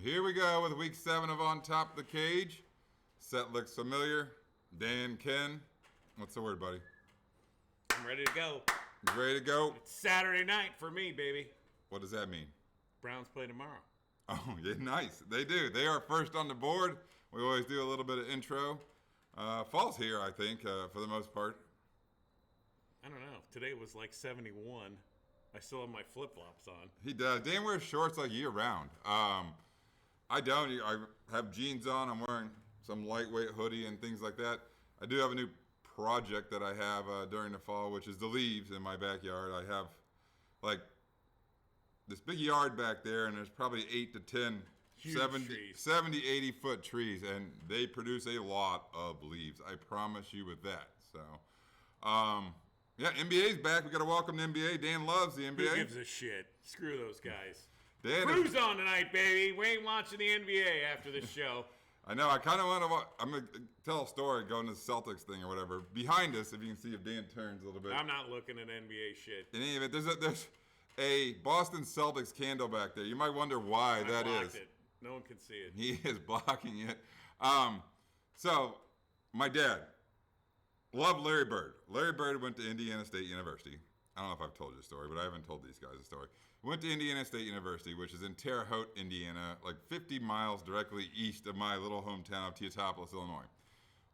Here we go with week 7 of On Top of the Cage. Set looks familiar. Dan, Ken, what's the word, buddy? I'm ready to go. You ready to go? It's Saturday night for me, baby. What does that mean? Browns play tomorrow. Oh, yeah, nice. They do. They are first on the board. We always do a little bit of intro. Fall's here, I think, for the most part. I don't know. Today was like 71. I still have my flip-flops on. He does. Dan wears shorts like year-round. I don't. I have jeans on. I'm wearing some lightweight hoodie and things like that. I do have a new project that I have during the fall, which is the leaves in my backyard. I have, like, this big yard back there, and there's probably 8 to 10 70, 80-foot trees, and they produce a lot of leaves. I promise you with that. So, yeah, NBA's back. We got to welcome the NBA. Dan loves the NBA. Who gives a shit? Screw those guys. Dan Cruise on tonight, baby. We ain't watching the NBA after this show. I know. I kind of want to. I'm going to tell a story going to the Celtics thing or whatever. Behind us, if you can see if Dan turns a little bit. I'm not looking at NBA shit. In any event, there's a Boston Celtics candle back there. You might wonder why that is. It. No one can see it. He is blocking it. So, my dad loved Larry Bird. Larry Bird went to Indiana State University. I don't know if I've told you the story, but I haven't told these guys the story. Went to Indiana State University, which is in Terre Haute, Indiana, like 50 miles directly east of my little hometown of Teotopolis, Illinois.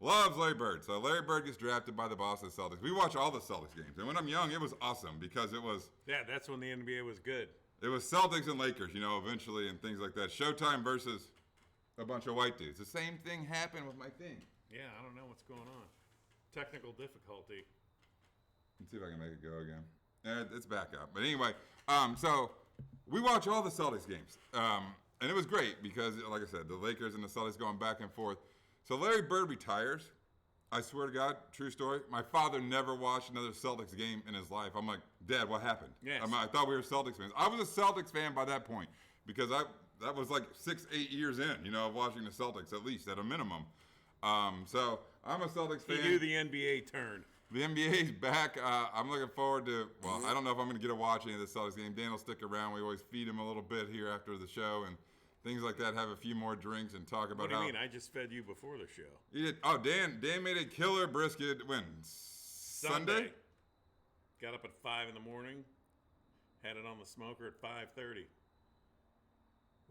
Loves Larry Bird. So Larry Bird gets drafted by the Boston Celtics. We watch all the Celtics games. And when I'm young, it was awesome because it was... Yeah, that's when the NBA was good. It was Celtics and Lakers, eventually, and things like that. Showtime versus a bunch of white dudes. The same thing happened with my thing. Yeah, I don't know what's going on. Technical difficulty. Let's see if I can make it go again. It's back up. But anyway, so we watch all the Celtics games. And it was great because, like I said, the Lakers and the Celtics going back and forth. So Larry Bird retires. I swear to God, true story. My father never watched another Celtics game in his life. I'm like, Dad, what happened? Yes. I thought we were Celtics fans. I was a Celtics fan by that point because that was like 6-8 years in, of watching the Celtics, at least, at a minimum. So I'm a Celtics fan. He knew the NBA turned. The NBA's back. I'm looking forward to, well, I don't know if I'm going to get to watch any of the Celtics game. Dan will stick around. We always feed him a little bit here after the show and things like that, have a few more drinks and talk about What do you mean? I just fed you before the show. You did. Oh, Dan made a killer brisket when? Sunday? Got up at 5 in the morning, had it on the smoker at 5:30.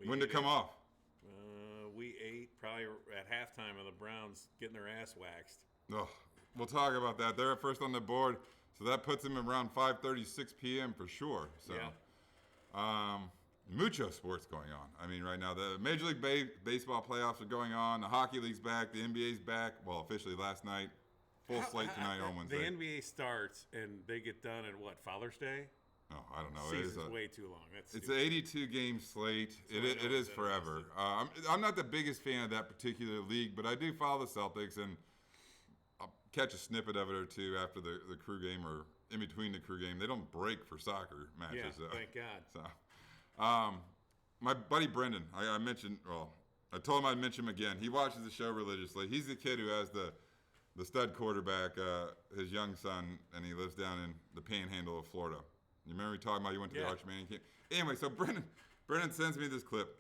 When did it come off? We ate probably at halftime of the Browns getting their ass waxed. Oh, we'll talk about that. They're at first on the board, so that puts them around 5:36 p.m. for sure. So, yeah. Mucho sports going on. I mean, right now, the Major League Baseball playoffs are going on. The Hockey League's back. The NBA's back. Well, officially last night. Full slate tonight on Wednesday. The NBA starts, and they get done at what, Father's Day? Oh, I don't know. Season's way too long. It's an 82-game slate. It is forever. I'm not the biggest fan of that particular league, but I do follow the Celtics, and I'll catch a snippet of it or two after the crew game or in between the crew game. They don't break for soccer matches. Yeah, thank God. So, my buddy Brendan, I mentioned, well, I told him I'd mention him again. He watches the show religiously. He's the kid who has the stud quarterback, his young son, and he lives down in the panhandle of Florida. You remember me talking about he went to the Arch Manning camp? Anyway, so Brendan sends me this clip.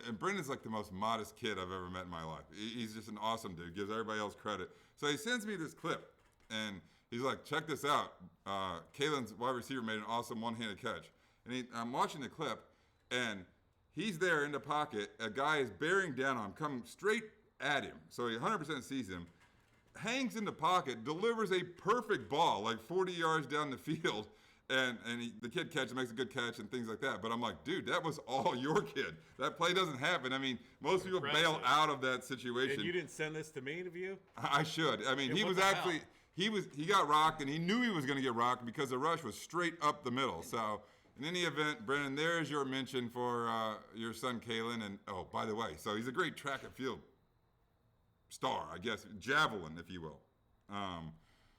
And Brendan's like the most modest kid I've ever met in my life. He's just an awesome dude, gives everybody else credit. So he sends me this clip, and he's like, check this out. Kalen's wide receiver made an awesome one-handed catch. And I'm watching the clip, and he's there in the pocket. A guy is bearing down on him, coming straight at him. So he 100% sees him, hangs in the pocket, delivers a perfect ball, like 40 yards down the field. And the kid catches, makes a good catch and things like that. But I'm like, dude, that was all your kid. That play doesn't happen. I mean, most people bail out of that situation. And you didn't send this to me to view? I should. I mean, he was actually he got rocked, and he knew he was going to get rocked because the rush was straight up the middle. So in any event, Brennan, there's your mention for your son Kalen. And oh, by the way, so he's a great track and field star, I guess, javelin, if you will.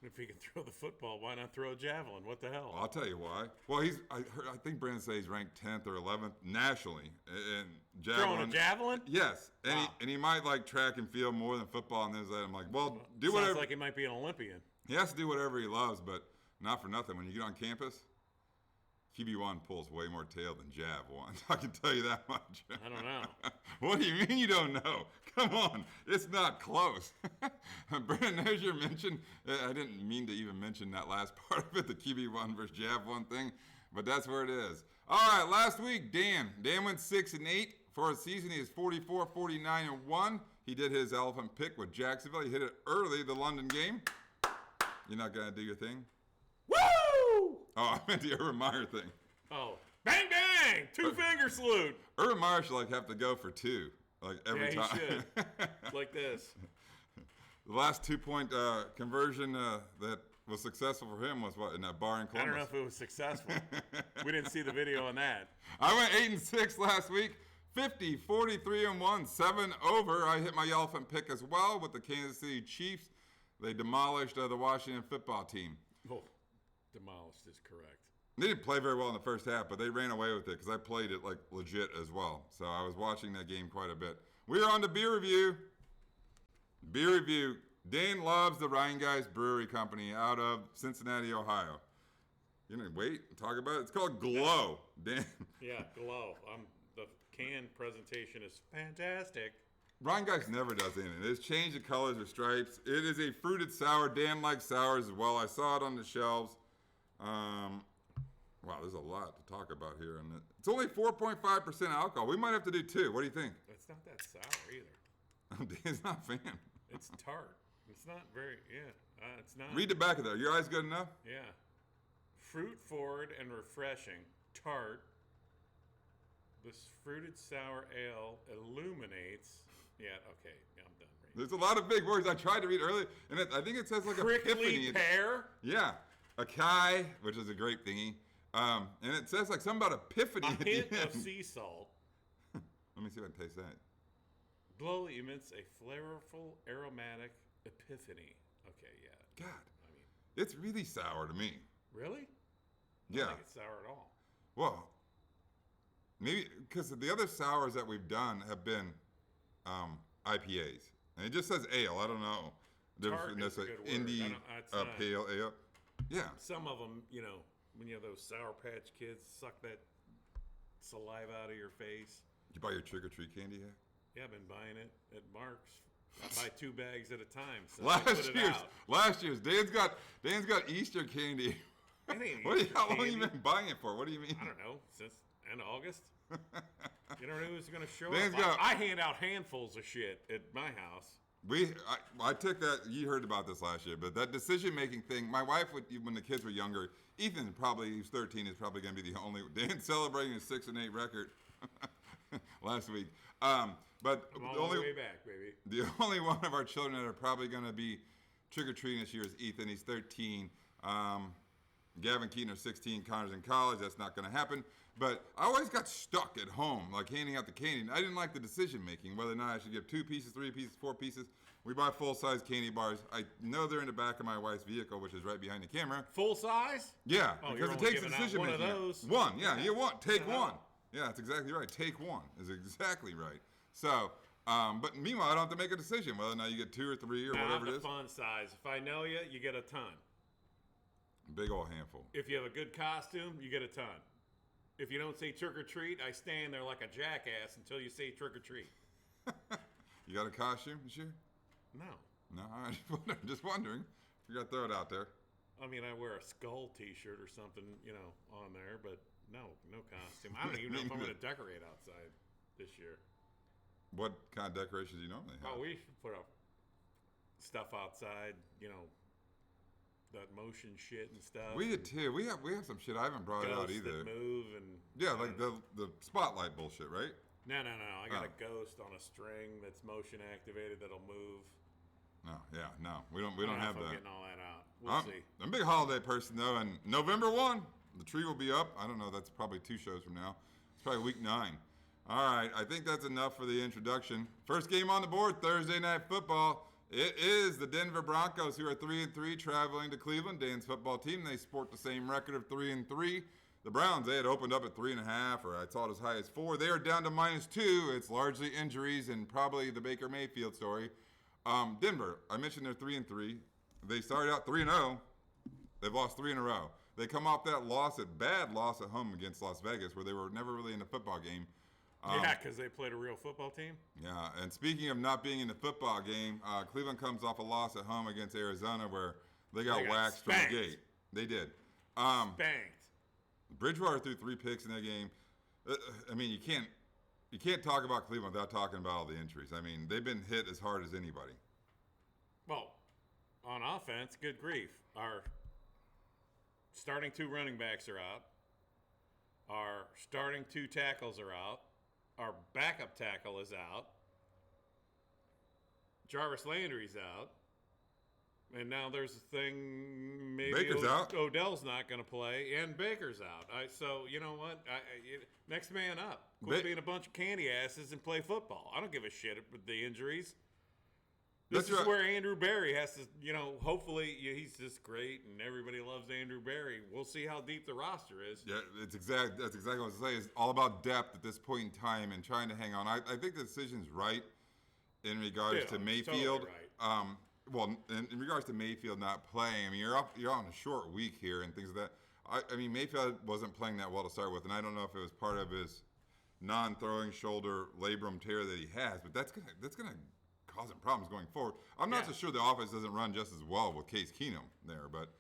If he can throw the football, why not throw a javelin? What the hell? Well, I'll tell you why. Well, I think Brandon says he's ranked 10th or 11th nationally in javelin. Throwing a javelin? Yes. And, wow. He might like track and field more than football and things like that. I'm like, well, do Sounds whatever. like he might be an Olympian. He has to do whatever he loves, but not for nothing. When you get on campus, QB1 pulls way more tail than Jav 1. I can tell you that much. I don't know. What do you mean you don't know? Come on, it's not close. Brandon, there's your mention. I didn't mean to even mention that last part of it, the QB1 versus Jav 1 thing, but that's where it is. All right, last week, Dan went 6-8 for a season. He is 44, 49-1. He did his elephant pick with Jacksonville. He hit it early, the London game. You're not gonna do your thing? Woo! Oh, I meant the Urban Meyer thing. Oh, bang bang! Two-finger salute. Urban Meyer should have to go for two, every time. Yeah, he should. Like this. The last 2-point conversion that was successful for him was what, in that bar in Columbus? I don't know if it was successful. We didn't see the video on that. I went 8-6 last week. 50, 43-1, 7 over. I hit my elephant pick as well with the Kansas City Chiefs. They demolished the Washington football team. Oh, demolished is correct. They didn't play very well in the first half, but they ran away with it because I played it legit as well. So I was watching that game quite a bit. We are on to beer review. Beer review. Dan loves the Ryan Guys Brewery Company out of Cincinnati, Ohio. You know, wait, talk about it. It's called Glow. Dan. Yeah, Glow. The can presentation is fantastic. Ryan Guys never does anything. It's changed the colors or stripes. It is a fruited sour. Dan likes sours as well. I saw it on the shelves. Wow, there's a lot to talk about here. And it's only 4.5% alcohol. We might have to do two. What do you think? It's not that sour either. Dan's not a fan. It's tart. It's not very, it's not. Read the back of that. Your eyes good enough? Yeah. Fruit forward and refreshing. Tart. This fruited sour ale illuminates. Yeah, okay. I'm done reading. There's a lot of big words. I tried to read earlier, and I think it says Prickly epiphany. pear? Yeah. Acai, which is a grape thingy. And it says something about epiphany at A the hint end. of sea salt. Let me see if I can taste that. Glow emits a flavorful, aromatic epiphany. Okay, yeah. God, I mean, it's really sour to me. really? I Yeah. don't think it's sour at all. Well, maybe because the other sours that we've done have been IPAs. And it just says ale. I don't know. Tart is a good word. Indie it's not- pale ale. Yeah. Some of them, when you have those Sour Patch Kids, suck that saliva out of your face. Did you buy your trick-or-treat candy yet? Yeah, I've been buying it at Mark's. I buy 2 bags at a time. So I put it out. Last year's. Dan's got Easter candy. It ain't How Easter long have you candy. been buying it for? What do you mean? I don't know, since end of August. You never know who's going to show Dan's up. got- I hand out handfuls of shit at my house. I took that. You heard about this last year, but that decision-making thing. My wife would, when the kids were younger. Ethan he's 13, is probably going to be the only. Dan's celebrating his 6-8 record last week. But I'm all the way back, baby. the only one of our children that are probably going to be trick-or-treating this year is Ethan. He's 13. Gavin Keaton are 16. Connor's in college. That's not going to happen. But I always got stuck at home, handing out the candy. I didn't like the decision-making, whether or not I should give 2 pieces, 3 pieces, 4 pieces. We buy full-size candy bars. I know they're in the back of my wife's vehicle, which is right behind the camera. Full size? Yeah, Oh, because you're it only takes giving out decision-making. one of those? One, yeah, you want. Take Yeah. one. Yeah, that's exactly right. Take one is exactly right. So, but meanwhile, I don't have to make a decision whether or not you get 2 or 3 or Now, whatever the it is. fun size. If I know you, you get a ton. Big old handful. If you have a good costume, you get a ton. If you don't say trick or treat, I stand there like a jackass until you say trick or treat. You got a costume this year? No. No, I'm just wondering. You got to throw it out there. I mean, I wear a skull T-shirt or something, on there, but no costume. I don't even know if I'm going to decorate outside this year. What kind of decorations do you normally have? Oh, we should put up stuff outside, that motion shit and stuff. We did too. We have some shit I haven't brought out Ghosts either. that move and Yeah, like the spotlight bullshit, right? No. I got a ghost on a string that's motion activated that'll move. No. We don't have I'm that. getting all that out. We'll see. I'm a big holiday person though, and November 1, the tree will be up. I don't know. That's probably 2 shows from now. It's probably week 9. All right, I think that's enough for the introduction. First game on the board, Thursday Night Football. It is the Denver Broncos, who are 3-3, traveling to Cleveland. Dan's football team. They sport the same record of 3-3. The Browns, they had opened up at 3.5, or I saw it as high as 4. They are down to -2. It's largely injuries and probably the Baker Mayfield story. Denver, I mentioned they're 3-3. They started out 3-0. They've lost 3 in a row. They come off that bad loss at home against Las Vegas, where they were never really in a football game. Yeah, because they played a real football team. Yeah, and speaking of not being in the football game, Cleveland comes off a loss at home against Arizona, where they got waxed spanked. from the gate. They did. Spanked. Bridgewater threw 3 picks in that game. I mean, you can't talk about Cleveland without talking about all the injuries. I mean, they've been hit as hard as anybody. Well, on offense, good grief. Our starting 2 running backs are out. Our starting 2 tackles are out. Our backup tackle is out. Jarvis Landry's out. And now there's a thing, maybe Baker's out. Odell's not going to play, and Baker's out. So, you know what? Next man up. Quit being a bunch of candy asses and play football. I don't give a shit with the injuries. This is where Andrew Berry has to, hopefully he's just great and everybody loves Andrew Berry. We'll see how deep the roster is. Yeah, that's exactly what I was saying. It's all about depth at this point in time and trying to hang on. I think the decision's right in regards to Mayfield. Totally right. Well, in regards to Mayfield not playing, I mean, you're on a short week here and things like that. I mean, Mayfield wasn't playing that well to start with, and I don't know if it was part of his non-throwing shoulder labrum tear that he has, but that's gonna cause him problems going forward. I'm not so sure the offense doesn't run just as well with Case Keenum there, but.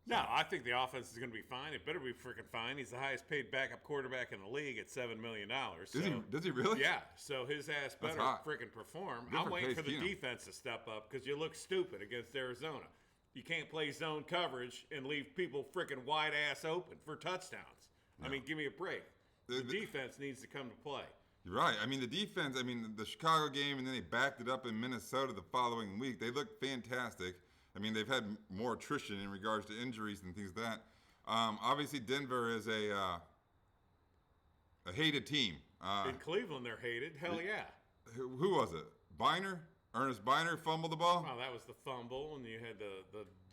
No, I think the offense is going to be fine. It better be freaking fine. He's the highest paid backup quarterback in the league at $7 million. So, does he really? Yeah, so his ass better freaking perform. I'm waiting for the defense to step up because you look stupid against Arizona. You can't play zone coverage and leave people freaking wide ass open for touchdowns. No. I mean, give me a break. The defense needs to come to play. You're right. I mean, the defense, the Chicago game, and then they backed it up in Minnesota the following week. They looked fantastic. I mean, they've had more attrition in regards to injuries and things like that. Obviously, Denver is a hated team. In Cleveland, they're hated. Hell yeah. Who was it? Biner? Ernest Biner fumbled the ball? Oh, that was the fumble, and you had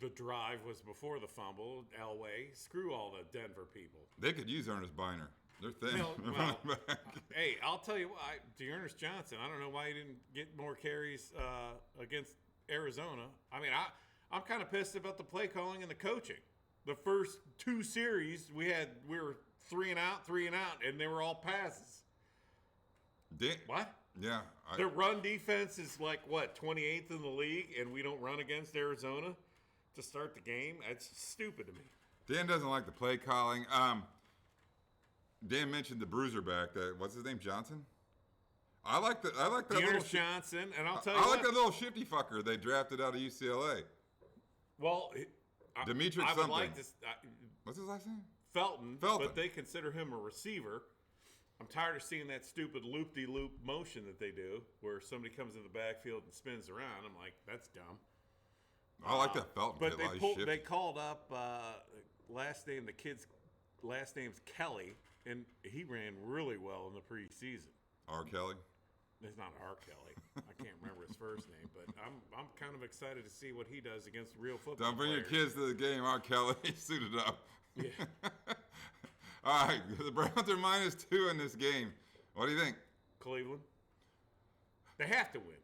the drive was before the fumble. Elway. Screw all the Denver people. They could use Ernest Biner. They're thin. Hey, I'll tell you what, Dearness Johnson, I don't know why he didn't get more carries against Arizona. I mean, I'm kind of pissed about the play calling and the coaching. The first 2 series we were 3 and out, and they were all passes. What? Yeah. Their run defense is like, 28th in the league, and we don't run against Arizona to start the game? That's stupid to me. Dan doesn't like the play calling. Dan mentioned the bruiser back. What's his name? Johnson? I like that little Johnson, and I'll tell you I like that little shifty fucker they drafted out of UCLA. Well, Demetrius I would something. like to. What's his last name? Felton, but they consider him a receiver. I'm tired of seeing that stupid loop-de-loop motion that they do, where somebody comes in the backfield and spins around. I'm like, that's dumb. I like that Felton. But they called up the kid's last name's Kelly, and he ran really well in the preseason. R. Kelly? It's not R. Kelly. I can't remember his first name, but I'm kind of excited to see what he does against real football Don't bring players. your kids to the game, R. Kelly. Suited up. Yeah. All right, the Browns are -2 in this game. What do you think? Cleveland. They have to win.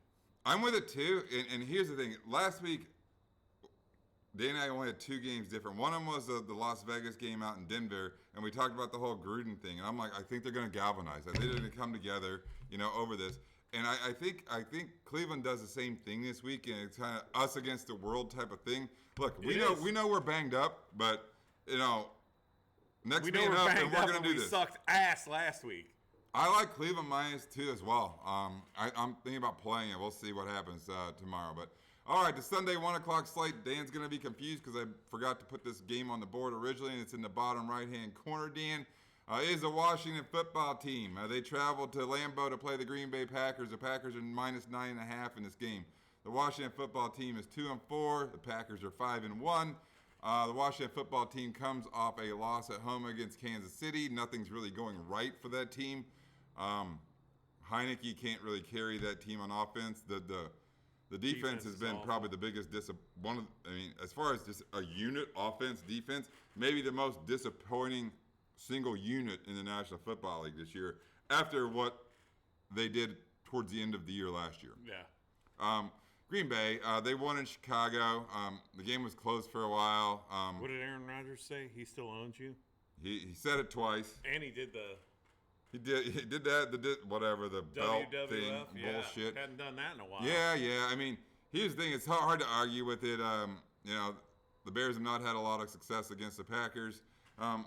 I'm with it too, and here's the thing. Last week, Dan and I only had 2 games different. One of them was the Las Vegas game out in Denver, and we talked about the whole Gruden thing. And I'm like, I think they're going to galvanize. I think they're going to come together, over this. And I think Cleveland does the same thing this week, and it's kind of us against the world type of thing. Look, we know we're banged up, but next man up, and we're going to do this. We sucked ass last week. I like Cleveland -2 as well. I'm thinking about playing it. We'll see what happens tomorrow, but. All right, the Sunday 1 o'clock slate. Dan's going to be confused because I forgot to put this game on the board originally, and it's in the bottom right-hand corner, Dan. Is the Washington football team. They traveled to Lambeau to play the Green Bay Packers. The Packers are -9.5 in this game. The Washington football team is 2-4. The Packers are 5-1. The Washington football team comes off a loss at home against Kansas City. Nothing's really going right for that team. Heineke can't really carry that team on offense. The defense has been probably the biggest as far as just a unit, offense, defense, maybe the most disappointing single unit in the National Football League this year after what they did towards the end of the year last year. Yeah. Green Bay, they won in Chicago. The game was closed for a while. What did Aaron Rodgers say? He still owns you? He said it twice. And he did the He did that, whatever, the belt WWF thing, yeah. bullshit. Hadn't done that in a while. Yeah. I mean, here's the thing. It's hard to argue with it. The Bears have not had a lot of success against the Packers.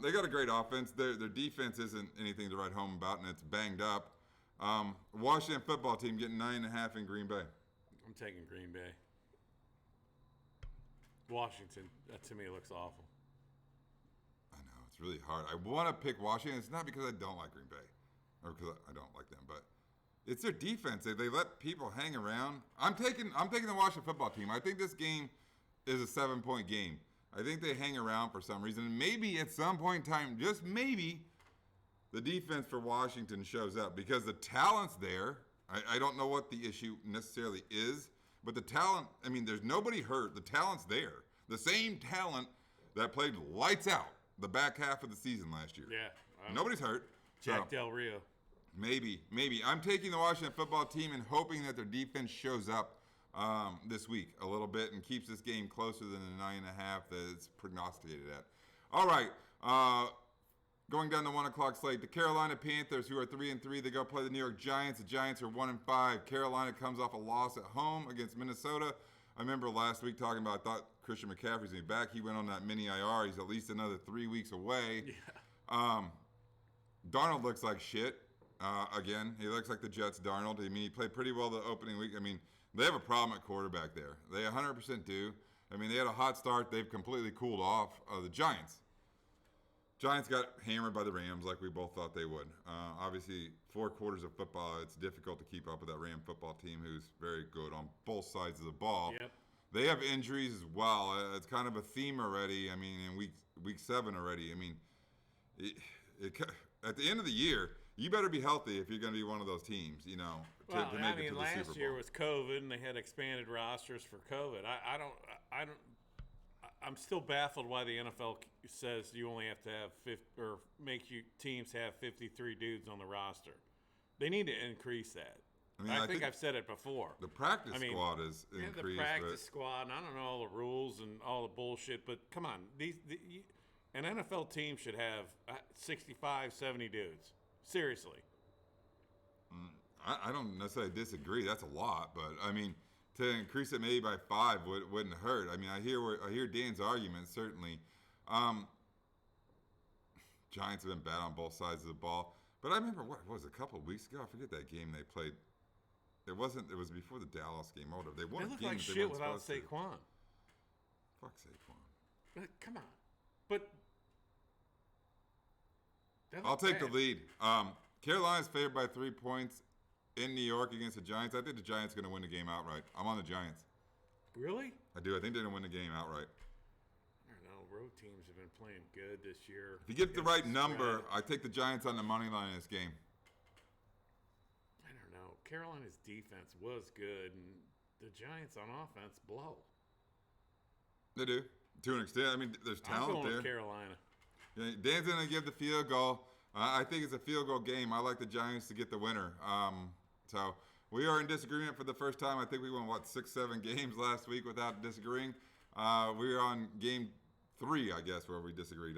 They got a great offense. Their defense isn't anything to write home about, and it's banged up. Washington football team getting 9.5 in Green Bay. I'm taking Green Bay. Washington, that to me looks awful. I know, it's really hard. I want to pick Washington. It's not because I don't like Green Bay or because I don't like them, but it's their defense. They let people hang around. I'm taking the Washington football team. I think this game is a 7-point game. I think they hang around for some reason. Maybe at some point in time, just maybe, the defense for Washington shows up because the talent's there. I don't know what the issue necessarily is, but the talent, I mean, there's nobody hurt. The talent's there. The same talent that played lights out the back half of the season last year. Yeah. Nobody's hurt. Jack Del Rio. Maybe. I'm taking the Washington football team and hoping that their defense shows up this week a little bit and keeps this game closer than the 9.5 that it's prognosticated at. All right. Going down the 1 o'clock slate, the Carolina Panthers, who are 3-3, they go play the New York Giants. The Giants are 1-5. Carolina comes off a loss at home against Minnesota. I remember last week talking about, I thought Christian McCaffrey's going to be back. He went on that mini IR. He's at least another 3 weeks away. Yeah. Darnold looks like shit. Again, he looks like the Jets' Darnold. I mean, he played pretty well the opening week. I mean, they have a problem at quarterback there. They 100% do. I mean, they had a hot start. They've completely cooled off. The Giants got hammered by the Rams like we both thought they would. Obviously, 4 quarters of football, it's difficult to keep up with that Ram football team who's very good on both sides of the ball. Yep. They have injuries as well. It's kind of a theme already. I mean, in week 7 already. I mean, at the end of the year, you better be healthy if you're going to be one of those teams, to make it to the Super Bowl. Last year was COVID, and they had expanded rosters for COVID. I'm still baffled why the NFL says you only have to have teams have 53 dudes on the roster. They need to increase that. I think I've said it before. The practice squad is increased. The practice squad, and I don't know all the rules and all the bullshit, but come on. An NFL team should have 65, 70 dudes. Seriously. I don't necessarily disagree. That's a lot, but I mean, to increase it maybe by 5 wouldn't hurt. I mean, I hear Dan's argument certainly. Giants have been bad on both sides of the ball, but I remember what was it, a couple of weeks ago. I forget that game they played. It was before the Dallas game. They won a game. They look like shit without Saquon. Fuck Saquon. Come on, but. I'll take the lead. Carolina's favored by 3 points in New York against the Giants. I think the Giants are going to win the game outright. I'm on the Giants. Really? I do. I think they're going to win the game outright. I don't know. Road teams have been playing good this year. If you get the right number, I take the Giants on the money line in this game. I don't know. Carolina's defense was good, and the Giants on offense blow. They do. To an extent. I mean, there's talent I'm going there. with Carolina. Dan's going to give the field goal. I think it's a field goal game. I like the Giants to get the winner. So we are in disagreement for the first time. I think we won, 6-7 games last week without disagreeing. We are on game 3, I guess, where we disagreed.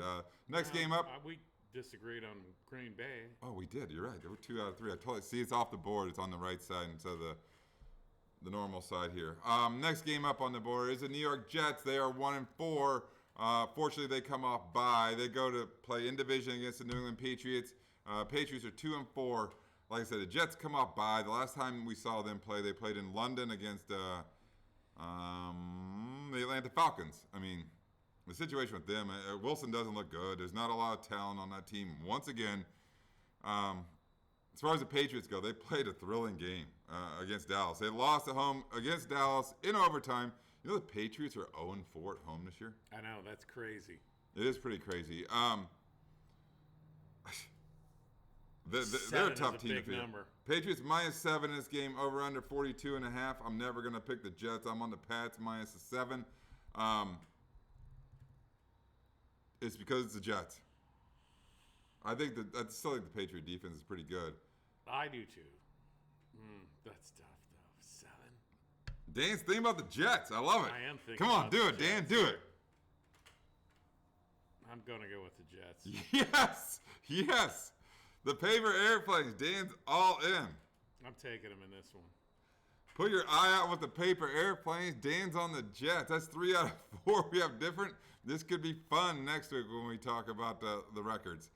Next game up. We disagreed on Green Bay. Oh, we did. You're right. There were 2 out of 3. I totally see. It's off the board. It's on the right side instead of the normal side here. Next game up on the board is the New York Jets. They are 1-4. Fortunately, they come off bye. They go to play in division against the New England Patriots. Patriots are 2-4. Like I said, the Jets come off bye. The last time we saw them play, they played in London against the Atlanta Falcons. I mean, the situation with them, Wilson doesn't look good. There's not a lot of talent on that team. Once again, as far as the Patriots go, they played a thrilling game against Dallas. They lost at home against Dallas in overtime. You know the Patriots are 0-4 at home this year? I know, that's crazy. It is pretty crazy. They're a tough team to beat. Patriots -7 in this game, over under 42.5. I'm never going to pick the Jets. I'm on the Pats -7. It's because it's the Jets. I still think the Patriot defense is pretty good. I do too. That's tough though. 7. Dan's thinking about the Jets. I love it. I am thinking Come on, about do the it, Dan. Jets. Do it. I'm going to go with the Jets. Yes. Yes. The paper airplanes. Dan's all in. I'm taking them in this one. Put your eye out with the paper airplanes. Dan's on the Jets. That's 3 out of 4. We have different. This could be fun next week when we talk about the records.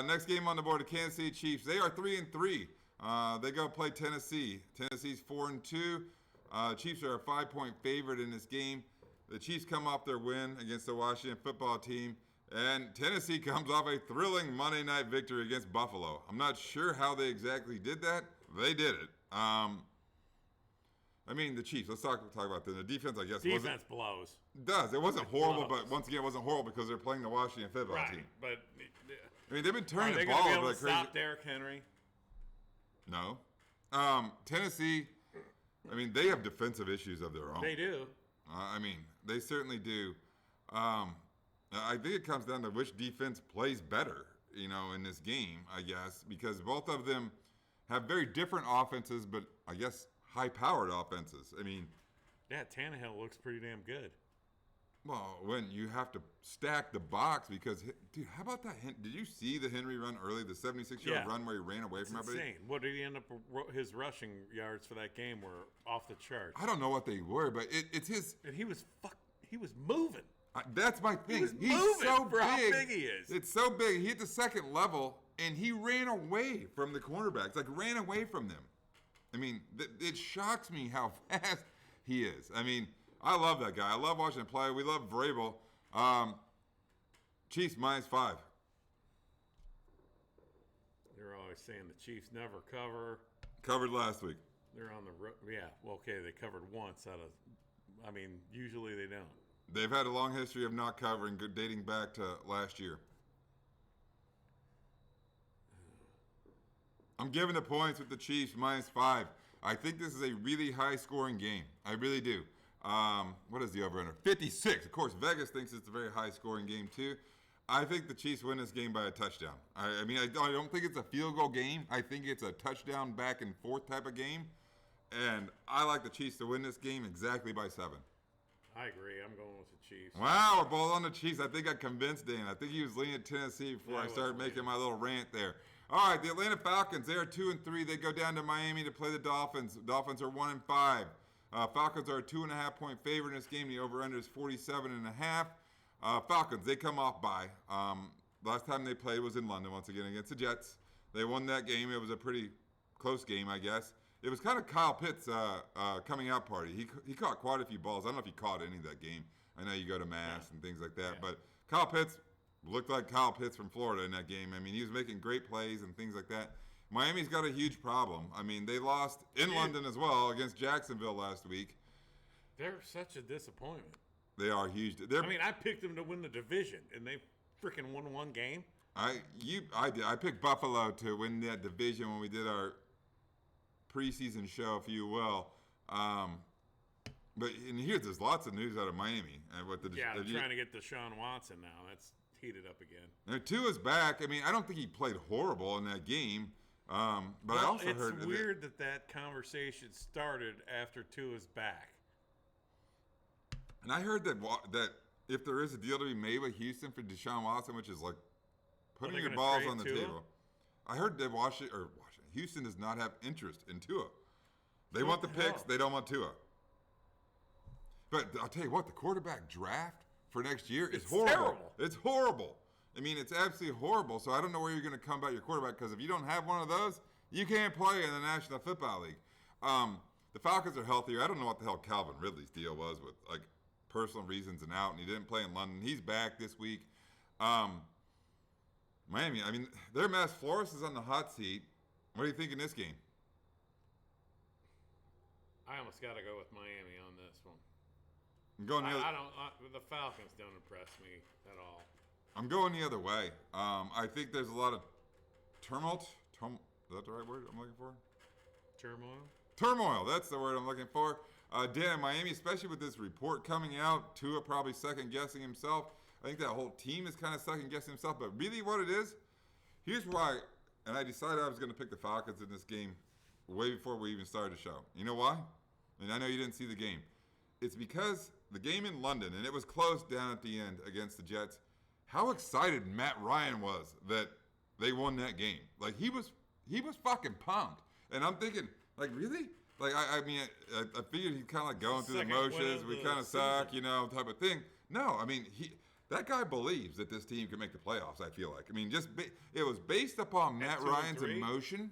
Next game on the board, the Kansas City Chiefs. They are 3-3. They go play Tennessee. Tennessee's 4-2. Chiefs are a 5-point favorite in this game. The Chiefs come off their win against the Washington football team. And Tennessee comes off a thrilling Monday night victory against Buffalo. I'm not sure how they exactly did that. They did it. I mean, the Chiefs. Let's talk about them. The defense, I guess, Defense blows. Does. It wasn't horrible, blows. but once again, it wasn't horrible because they're playing the Washington football Right, team. but I mean, they've been are turning they the going ball to be over able like to crazy. stop Derrick Henry? No. Tennessee, I mean, they have defensive issues of their own. They do. I mean, they certainly do. I think it comes down to which defense plays better, in this game, I guess, because both of them have very different offenses, but I guess high-powered offenses. I mean, Yeah, Tannehill looks pretty damn good. well, when you have to stack the box because, dude, how about that? Did you see the Henry run early, the 76-yard Yeah. run where he ran away It's from everybody? insane. What did he end up? His rushing yards for that game were off the charts. I don't know what they were, but it's his. And he was moving. That's my thing. was He's moving so for big. how big he is. It's so big. He hit the second level, and he ran away from the cornerbacks. Like, ran away from them. I mean, it shocks me how fast he is. I mean, I love that guy. I love watching him play. We love Vrabel. Chiefs -5. They're always saying the Chiefs never cover. Covered last week. They're on the road. Yeah, well, okay, they covered once out of. I mean, usually they don't. They've had a long history of not covering, dating back to last year. I'm giving the points with the Chiefs -5. I think this is a really high-scoring game. I really do. What is the over-under? 56. Of course, Vegas thinks it's a very high-scoring game, too. I think the Chiefs win this game by a touchdown. I mean, I don't think it's a field goal game. I think it's a touchdown back and forth type of game. And I like the Chiefs to win this game exactly by 7. I agree. I'm going with the Chiefs. Wow, we're both on the Chiefs. I think I convinced Dan. I think he was leaning Tennessee before Yeah, I I started was making leaning. my little rant there. All right, the Atlanta Falcons, they are 2-3. They go down to Miami to play the Dolphins. Dolphins are 1-5. Falcons are a 2.5-point favorite in this game. The over-under is 47.5. Falcons, they come off bye. Last time they played was in London, once again, against the Jets. They won that game. It was a pretty close game, I guess. It was kind of Kyle Pitt's coming out party. He caught quite a few balls. I don't know if he caught any of that game. I know you go to Mass and things like that. Yeah. But Kyle Pitts looked like Kyle Pitts from Florida in that game. I mean, he was making great plays and things like that. Miami's got a huge problem. I mean, they lost in London as well against Jacksonville last week. They're such a disappointment. They are huge. I mean, I picked them to win the division, and they freaking won one game. I did. I picked Buffalo to win that division when we did our preseason show, if you will. But and there's lots of news out of Miami. They're trying to get Deshaun Watson now. That's heated up again. And Tua's back. I mean, I don't think he played horrible in that game. But I also heard it's weird that conversation started after Tua's back. And I heard that if there is a deal to be made with Houston for Deshaun Watson, which is like putting your balls on the table, I heard that Houston does not have interest in Tua. They want the picks. They don't want Tua. But I'll tell you what, the quarterback draft for next year is horrible. Terrible. It's horrible. I mean, it's absolutely horrible. So I don't know where you're going to come about your quarterback because if you don't have one of those, you can't play in the National Football League. The Falcons are healthier. I don't know what the hell Calvin Ridley's deal was with like personal reasons and out, and he didn't play in London. He's back this week. Miami, I mean, their Matt Flores is on the hot seat. What do you think in this game? I almost got to go with Miami on this one. I'm going the other, the Falcons don't impress me at all. I'm going the other way. I think there's a lot of tumult. Is that the right word I'm looking for? Turmoil? Turmoil. That's the word I'm looking for. Dan, Miami, especially with this report coming out, Tua probably second-guessing himself. I think that whole team is kind of second-guessing himself. But really what it is, here's why, and I decided I was going to pick the Falcons in this game way before we even started the show. You know why? and I know you didn't see the game. It's because the game in London, and it was close down at the end against the Jets, how excited Matt Ryan was that they won that game. Like, he was fucking pumped. And I'm thinking, like, really? Like, I mean, I figured he's kind of like going through the motions. We kind of suck, you know, type of thing. No, I mean, that guy believes that this team can make the playoffs, I feel like. I mean, it was based upon Matt Ryan's emotion.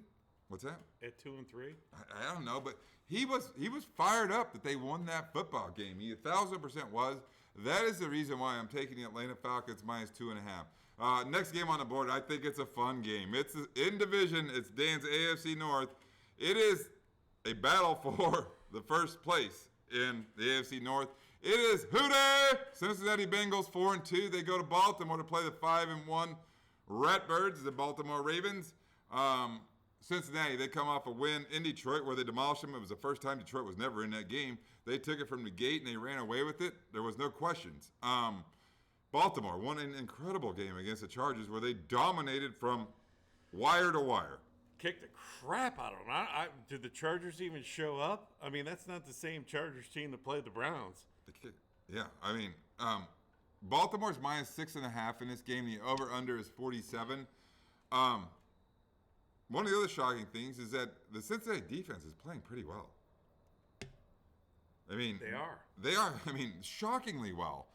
What's that? At 2-3? I don't know, but he was fired up that they won that football game. He 1,000% was. That is the reason why I'm taking the Atlanta Falcons -2.5. Next game on the board, I think it's a fun game. It's in division. It's Dan's AFC North. It is a battle for the first place in the AFC North. It is Hootie! Cincinnati Bengals 4-2. They go to Baltimore to play the 5-1 Ratbirds, the Baltimore Ravens. Cincinnati, they come off a win in Detroit where they demolished them. It was the first time Detroit was never in that game. They took it from the gate and they ran away with it. There was no questions. Baltimore won an incredible game against the Chargers where they dominated from wire to wire. Kicked the crap out of them. Did the Chargers even show up? I mean, that's not the same Chargers team that played the Browns. Yeah, I mean, Baltimore's -6.5 in this game. The over-under is 47. One of the other shocking things is that the Cincinnati defense is playing pretty well. I mean, They are. I mean, shockingly well.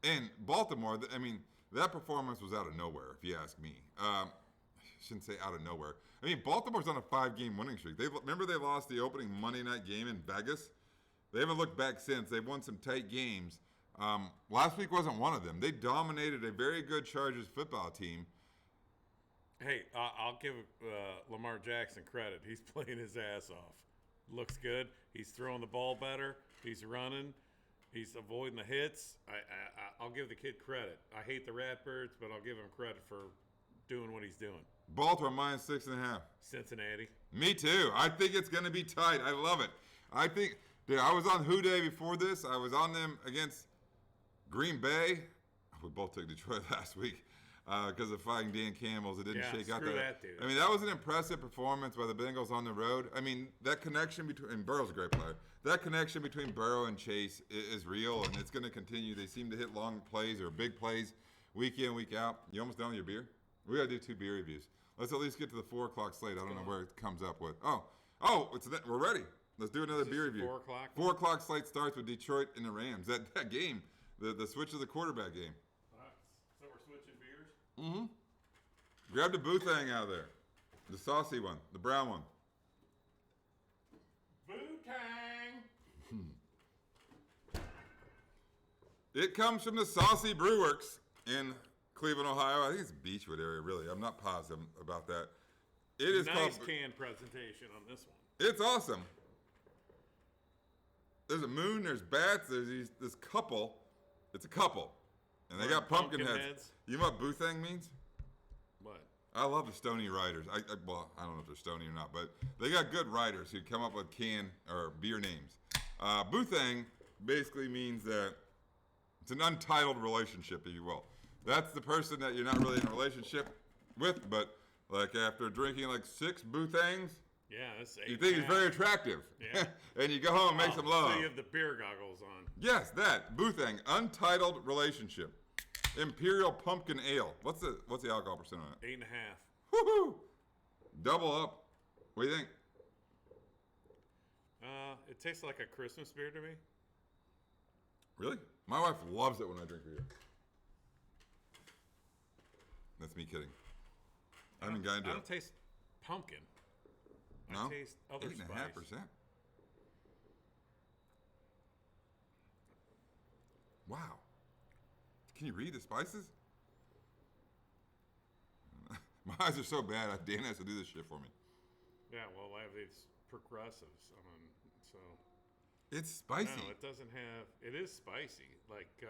And Baltimore, I mean, that performance was out of nowhere, if you ask me. I shouldn't say out of nowhere. I mean, Baltimore's on a 5-game winning streak. Remember they lost the opening Monday night game in Vegas? They haven't looked back since. They've won some tight games. Last week wasn't one of them. They dominated a very good Chargers football team. Hey, I'll give Lamar Jackson credit. He's playing his ass off. Looks good. He's throwing the ball better. He's running. He's avoiding the hits. I'll give the kid credit. I hate the Ratbirds, but I'll give him credit for doing what he's doing. Baltimore -6.5. Cincinnati. Me too. I think it's going to be tight. I love it. I think, dude, I was on Who Day before this. I was on them against Green Bay. We both took Detroit last week because of fighting Dan Campbell's. It didn't shake out that dude. I mean, that was an impressive performance by the Bengals on the road. I mean, that connection between, and Burrow's a great player. That connection between Burrow and Chase is real, and it's going to continue. They seem to hit long plays or big plays week in, week out. You almost done with your beer? We got to do 2 beer reviews. Let's at least get to the 4 o'clock slate. I don't know where it comes up with. We're ready. Let's do another beer review. 4 o'clock? 4 o'clock slate starts with Detroit and the Rams. That game, the switch of the quarterback game. All right, so we're switching beers? Mm-hmm. Grab the Boothang out of there. The saucy one. The brown one. Boo-tang! It comes from the Saucy Brewworks in Cleveland, Ohio. I think it's Beechwood area, really. I'm not positive about that. It is nice called, can presentation on this one. It's awesome. There's a moon, there's bats, there's this couple. It's a couple. And they got pumpkin heads. You know what Boothang means? What? I love the Stony writers. I don't know if they're Stony or not, but they got good writers who come up with can or beer names. Boothang basically means that it's an untitled relationship, if you will. That's the person that you're not really in a relationship with, but like after drinking like 6 Boothangs, yeah, that's 8. you think he's very attractive. Yeah. And you go home and make some love. So you have the beer goggles on. Yes, that. Boothang. Untitled relationship. Imperial Pumpkin Ale. What's the alcohol percent on it? 8.5. Woohoo! Double up. What do you think? It tastes like a Christmas beer to me. Really? My wife loves it when I drink beer. That's me kidding. I haven't gotten into it. I don't taste pumpkin. No? I taste other 8.5%. Wow. Can you read the spices? My eyes are so bad. Dan has to do this shit for me. Yeah, well, I have these progressives on, so. It's spicy. No, it doesn't have. It is spicy, like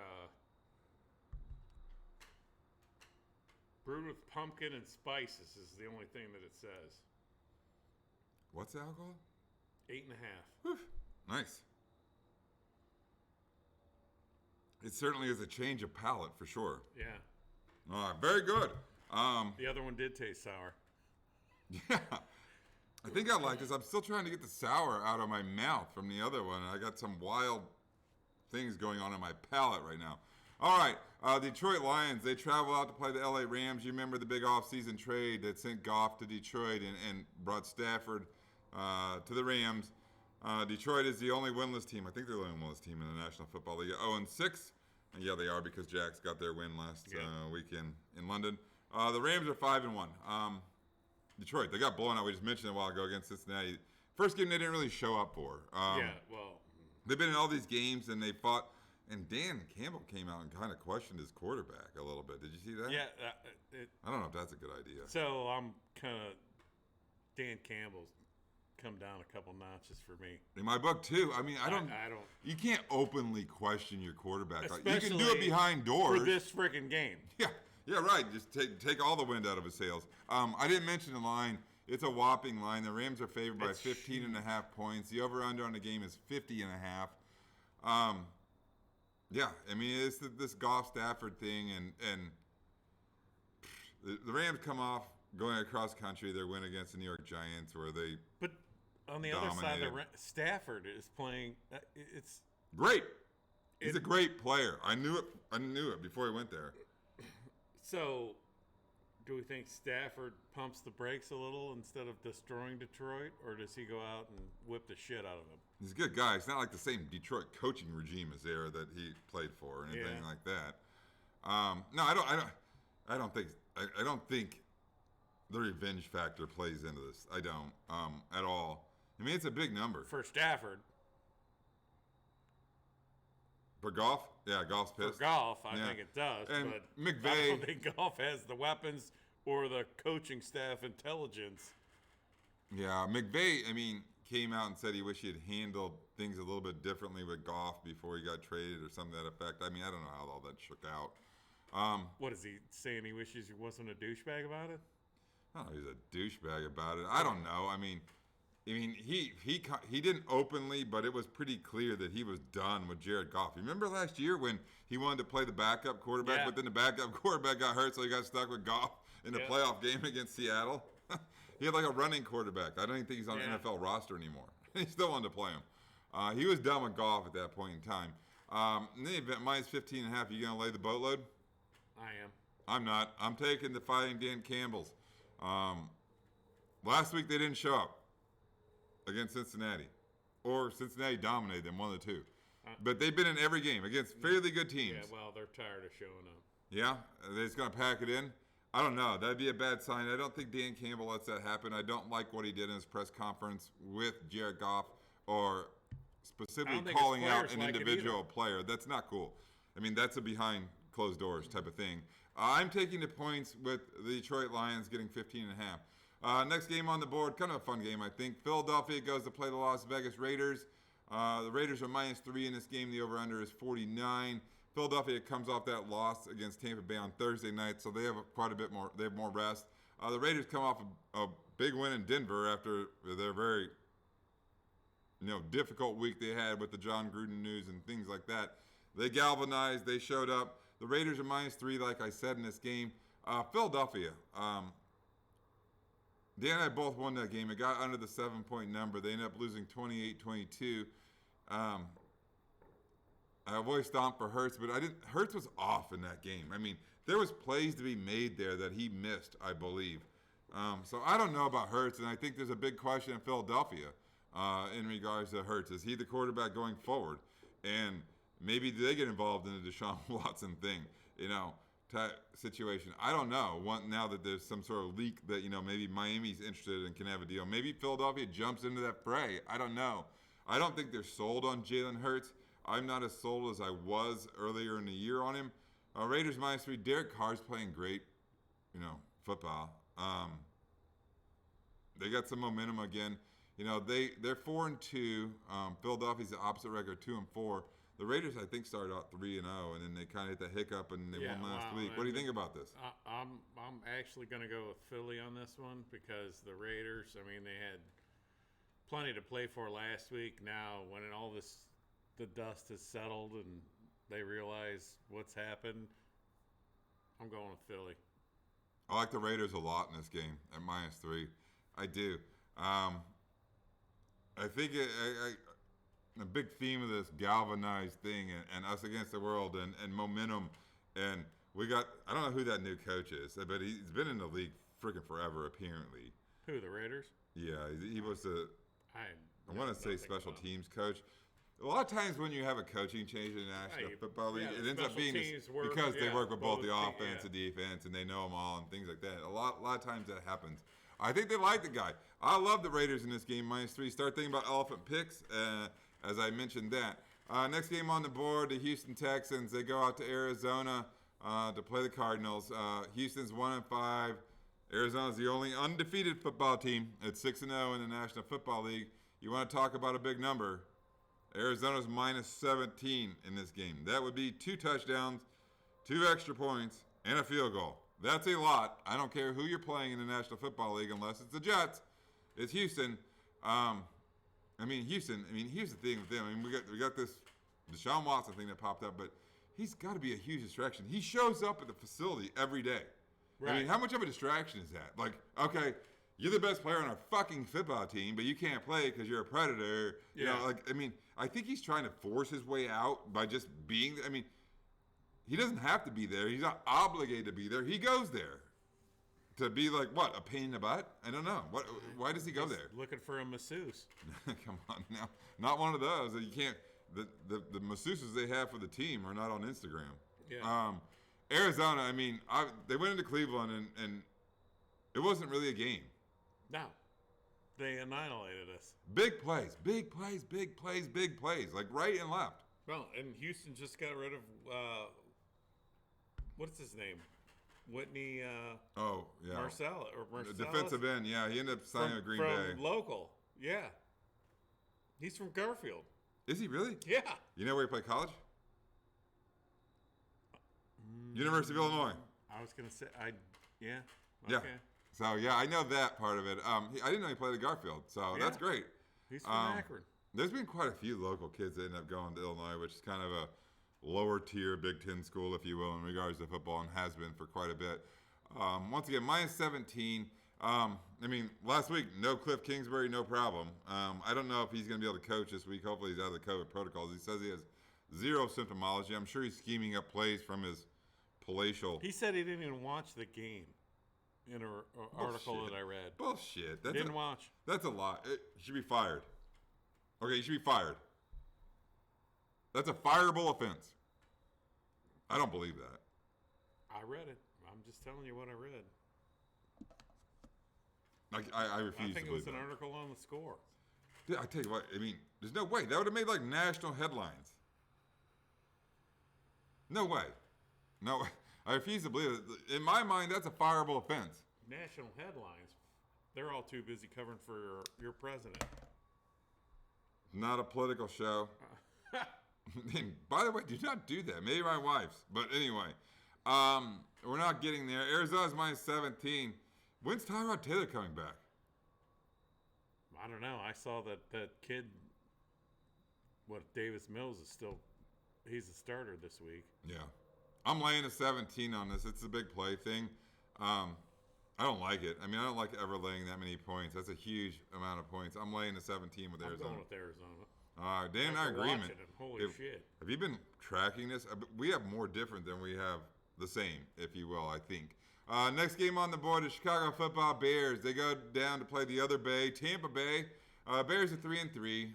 brewed with pumpkin and spices is the only thing that it says. What's the alcohol? 8.5. Whew. Nice. It certainly is a change of palate for sure. Yeah. Very good. The other one did taste sour. Yeah. think I like this. I'm still trying to get the sour out of my mouth from the other one. I got some wild things going on in my palate right now. All right, Detroit Lions, they travel out to play the LA Rams. You remember the big offseason trade that sent Goff to Detroit and brought Stafford to the Rams. Detroit is the only winless team. I think they're the only winless team in the National Football League. 0-6. And yeah, they are because Jags got their win last weekend in London. The Rams are 5-1. Detroit, they got blown out. We just mentioned it a while ago against Cincinnati. First game they didn't really show up for. They've been in all these games and they fought. And Dan Campbell came out and kind of questioned his quarterback a little bit. Did you see that? Yeah. I don't know if that's a good idea. So I'm kind of Dan Campbell's come down a couple notches for me. In my book too. I mean, I don't. You can't openly question your quarterback. You can do it behind doors for this freaking game. Yeah, right. Just take all the wind out of his sails. I didn't mention the line. It's a whopping line. The Rams are favored by 15.5 points. The over/under on the game is 50.5. Yeah, I mean, it's this Goff Stafford thing, and the Rams come off going across country their win against the New York Giants, where they. But on the other side, Stafford is playing. It's great. He's a great player. I knew it before he went there. So, do we think Stafford pumps the brakes a little instead of destroying Detroit, or does he go out and whip the shit out of them? He's a good guy. It's not like the same Detroit coaching regime as there that he played for or anything like that. No, I don't think the revenge factor plays into this. I don't at all. I mean, it's a big number for Stafford. For Goff? Yeah, Goff's pissed. For Goff, I think it does. And but McVay, I don't think Goff has the weapons or the coaching staff intelligence. Yeah, McVay, I mean, came out and said he wished he had handled things a little bit differently with Goff before he got traded or something to that effect. I mean, I don't know how all that shook out. What is he saying? He wishes he wasn't a douchebag about it? I don't know. He's a douchebag about it. I don't know. I mean, he didn't openly, but it was pretty clear that he was done with Jared Goff. You remember last year when he wanted to play the backup quarterback, but then the backup quarterback got hurt, so he got stuck with Goff in the playoff game against Seattle? He had like a running quarterback. I don't even think he's on the NFL roster anymore. He still wanted to play him. He was done with Goff at that point in time. In the event, minus 15.5, you going to lay the boatload? I am. I'm not. I'm taking the Fighting Dan Campbells. Last week they didn't show up against Cincinnati. Or Cincinnati dominated them, one of the two. But they've been in every game against fairly good teams. Yeah, well, they're tired of showing up. Yeah? They're just going to pack it in? I don't know. That'd be a bad sign. I don't think Dan Campbell lets that happen. I don't like what he did in his press conference with Jared Goff or specifically calling out an individual player. That's not cool. I mean, that's a behind closed doors type of thing. I'm taking the points with the Detroit Lions getting 15.5. Next game on the board, kind of a fun game, I think. Philadelphia goes to play the Las Vegas Raiders. The Raiders are minus 3 in this game. The over-under is 49. Philadelphia comes off that loss against Tampa Bay on Thursday night, so they have quite a bit more. They have more rest. The Raiders come off a big win in Denver after their very, difficult week they had with the John Gruden news and things like that. They galvanized. They showed up. The Raiders are minus 3, like I said, in this game. Philadelphia. Dan and I both won that game. It got under the 7-point number. They ended up losing 28-22. I always stomped for Hurts, but Hurts was off in that game. I mean, there was plays to be made there that he missed, I believe. So I don't know about Hurts, and I think there's a big question in Philadelphia in regards to Hurts. Is he the quarterback going forward? And maybe they get involved in the Deshaun Watson thing, situation. I don't know. Now that there's some sort of leak that, maybe Miami's interested and can have a deal. Maybe Philadelphia jumps into that fray. I don't know. I don't think they're sold on Jalen Hurts. I'm not as sold as I was earlier in the year on him. Raiders minus 3. Derek Carr's playing great, football. They got some momentum again. They're 4-2. Philadelphia's the opposite record, 2-4. The Raiders, I think, started out 3-0, and then they kind of hit the hiccup and they won last week. What do you think about this? I'm actually going to go with Philly on this one because the Raiders, they had plenty to play for last week. Now, when the dust has settled and they realize what's happened, I'm going with Philly. I like the Raiders a lot in this game at minus 3. I do. I think a big theme of this galvanized thing and us against the world and momentum. And we got, I don't know who that new coach is, but he's been in the league freaking forever, apparently. Who, the Raiders? Yeah, he was the, I want to say special about teams coach. A lot of times when you have a coaching change in the National Football League, it ends up being because they work with both the offense and defense, and they know them all and things like that. A lot of times that happens. I think they like the guy. I love the Raiders in this game, -3. Start thinking about elephant picks, as I mentioned that. Next game on the board, the Houston Texans. They go out to Arizona to play the Cardinals. Houston's 1-5. Arizona's the only undefeated football team at 6-0 in the National Football League. You want to talk about a big number? Arizona's -17 in this game. That would be 2 touchdowns, 2 extra points, and a field goal. That's a lot. I don't care who you're playing in the National Football League unless it's the Jets. It's Houston. Houston. Here's the thing with them. We got this Deshaun Watson thing that popped up, but he's got to be a huge distraction. He shows up at the facility every day. Right. How much of a distraction is that? Like, okay, you're the best player on our fucking football team, but you can't play because you're a predator. Yeah. I think he's trying to force his way out by just being. He doesn't have to be there. He's not obligated to be there. He goes there to be like what? A pain in the butt? I don't know. What? Why does he go there? Looking for a masseuse. Come on now, not one of those. You can't. The masseuses they have for the team are not on Instagram. Yeah. Arizona. They went into Cleveland and it wasn't really a game. No. They annihilated us. Big plays, big plays, big plays, big plays, like right and left. Well, and Houston just got rid of what's his name? Whitney Marcellus. Defensive end, yeah. He ended up signing with Green Bay. From local, yeah. He's from Garfield. Is he really? Yeah. You know where he played college? University of Illinois. I was going to say, yeah. Okay. Yeah. So, yeah, I know that part of it. I didn't know he played at Garfield, so that's great. He's from Akron. There's been quite a few local kids that end up going to Illinois, which is kind of a lower tier Big Ten school, if you will, in regards to football, and has been for quite a bit. Once again, -17. Last week, no Cliff Kingsbury, no problem. I don't know if he's going to be able to coach this week. Hopefully he's out of the COVID protocols. He says he has 0 symptomology. I'm sure he's scheming up plays from his palatial. He said he didn't even watch the game in an article that I read. Bullshit. Didn't watch. That's a lot. He should be fired. Okay, he should be fired. That's a fireable offense. I don't believe that. I read it. I'm just telling you what I read. I refuse to believe I think it was an that. article on the Score. Dude, I tell you what, there's no way. That would have made like national headlines. No way. No, I refuse to believe it. In my mind, that's a fireable offense. National headlines. They're all too busy covering for your president. Not a political show. And by the way, do not do that. Maybe my wife's. But anyway, we're not getting there. Arizona's -17. When's Tyrod Taylor coming back? I don't know. I saw that kid, Davis Mills is still, he's a starter this week. Yeah. I'm laying a 17 on this. It's a big play thing. I don't like it. I don't like ever laying that many points. That's a huge amount of points. I'm laying a 17 with Arizona. I'm going with Arizona. Dan and I agreement. Holy shit. Have you been tracking this? We have more different than we have the same, if you will, I think. Next game on the board is Chicago Football Bears. They go down to play the other Bay, Tampa Bay. Bears are 3-3.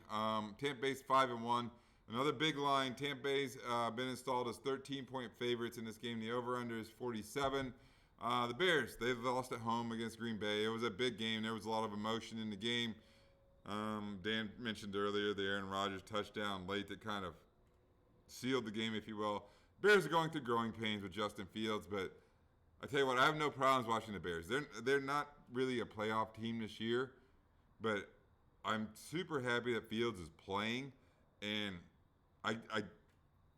Tampa Bay's 5-1. Another big line. Tampa Bay's been installed as 13-point favorites in this game. The over/under is 47. The Bears, they've lost at home against Green Bay. It was a big game. There was a lot of emotion in the game. Dan mentioned earlier the Aaron Rodgers touchdown late that kind of sealed the game, if you will. Bears are going through growing pains with Justin Fields, but I tell you what, I have no problems watching the Bears. They're not really a playoff team this year, but I'm super happy that Fields is playing, and I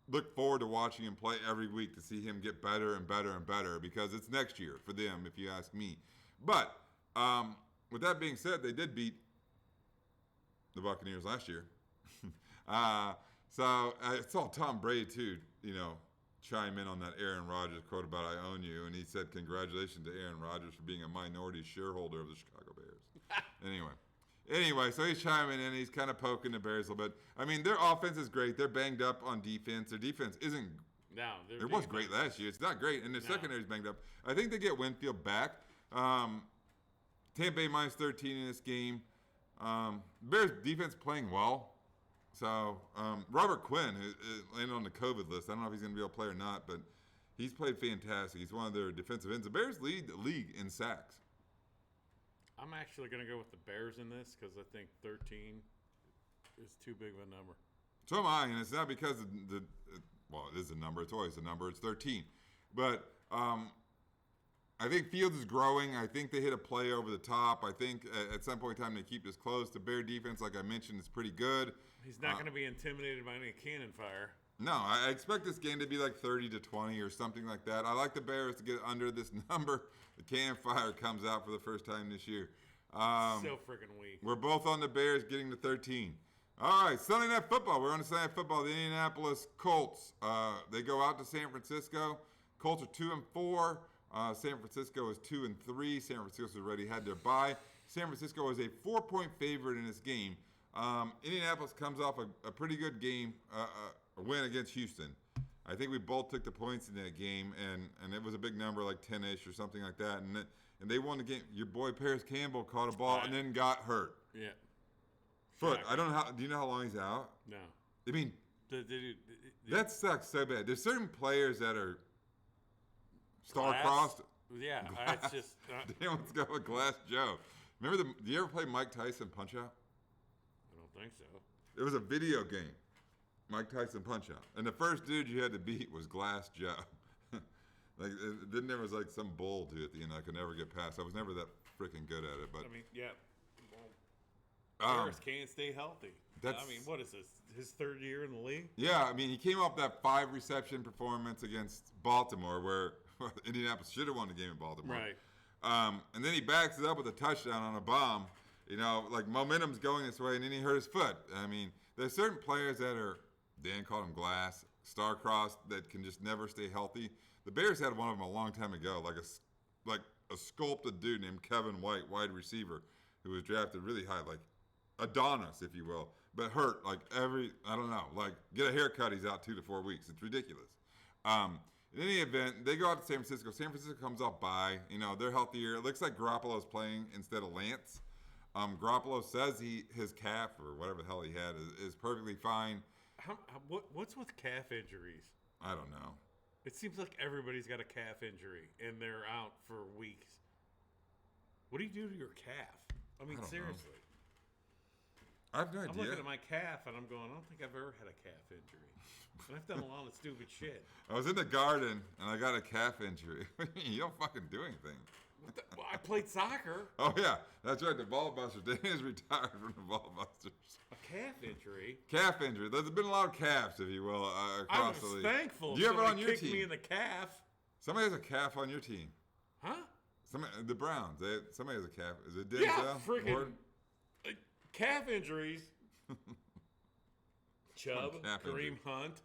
look forward to watching him play every week to see him get better and better and better because it's next year for them, if you ask me. But with that being said, they did beat the Buccaneers last year. So I saw Tom Brady, too, chime in on that Aaron Rodgers quote about "I own you," and he said, "Congratulations to Aaron Rodgers for being a minority shareholder of the Chicago Bears." Anyway, Anyway, so he's chiming in. He's kind of poking the Bears a little bit. I mean, their offense is great. They're banged up on defense. Their defense isn't. No, it was great last year. It's not great, and their secondary's banged up. I think they get Winfield back. Tampa Bay minus 13 in this game. Bears defense playing well. So Robert Quinn, who landed on the COVID list. I don't know if he's going to be able to play or not, but he's played fantastic. He's one of their defensive ends. The Bears lead the league in sacks. I'm actually going to go with the Bears in this because I think 13 is too big of a number. So am I, and it's not because well, it is a number. It's always a number. It's 13. But I think Fields is growing. I think they hit a play over the top. I think at some point in time they keep this close. The Bear defense, like I mentioned, is pretty good. He's not going to be intimidated by any cannon fire. No, I expect this game to be like 30-20 or something like that. I like the Bears to get under this number. The cannon fire comes out for the first time this year. So freaking weak. We're both on the Bears getting to 13. All right, Sunday Night Football. We're on the Sunday Night Football. The Indianapolis Colts. They go out to San Francisco. Colts are 2-4. San Francisco is 2-3. San Francisco's already had their bye. San Francisco is a 4-point favorite in this game. Indianapolis comes off a pretty good game, a win against Houston. I think we both took the points in that game, and it was a big number, like 10-ish or something like that. And they won the game. Your boy Paris Campbell caught a ball and then got hurt. Yeah. Foot. I don't know how. Do you know how long he's out? No. I mean, that sucks so bad. There's certain players that are star-crossed. Yeah, it's just. Damn, let's go with Glass Joe. Remember do you ever play Mike Tyson Punch-Out? I don't think so. It was a video game, Mike Tyson Punch-Out, and the first dude you had to beat was Glass Joe. Like then there was like some bull dude at the end I could never get past. I was never that freaking good at it, but I mean, yeah. Harris can't stay healthy. I mean, what is this? His third year in the league? Yeah, I mean, he came off that 5-reception performance against Baltimore, where Indianapolis should have won the game in Baltimore. Right. And then he backs it up with a touchdown on a bomb. You know, like momentum's going this way, and then he hurt his foot. I mean, there's certain players that are, Dan called him glass, star-crossed, that can just never stay healthy. The Bears had one of them a long time ago, like a sculpted dude named Kevin White, wide receiver, who was drafted really high, like Adonis, if you will, but hurt like I don't know, like get a haircut, he's out 2 to 4 weeks. It's ridiculous. In any event, they go out to San Francisco. San Francisco comes off bye. You know, they're healthier. It looks like Garoppolo's playing instead of Lance. Garoppolo says his calf or whatever the hell he had is perfectly fine. What's with calf injuries? I don't know. It seems like everybody's got a calf injury and they're out for weeks. What do you do to your calf? I mean, seriously. I have no idea. I'm looking at my calf and I'm going, I don't think I've ever had a calf injury. And I've done a lot of stupid shit. I was in the garden and I got a calf injury. You don't fucking do anything. Well, I played soccer. Oh, yeah. That's right. The Ball Busters. Dan is retired from the Ball Busters. A calf injury? Calf injury. There's been a lot of calves, if you will, across the league. I was thankful. Do you have it on your kicked team? Me in the calf. Somebody has a calf on your team. Huh? The Browns. Somebody has a calf. Is it Denzel? Yeah, freaking calf injuries. Chubb, Kareem Hunt.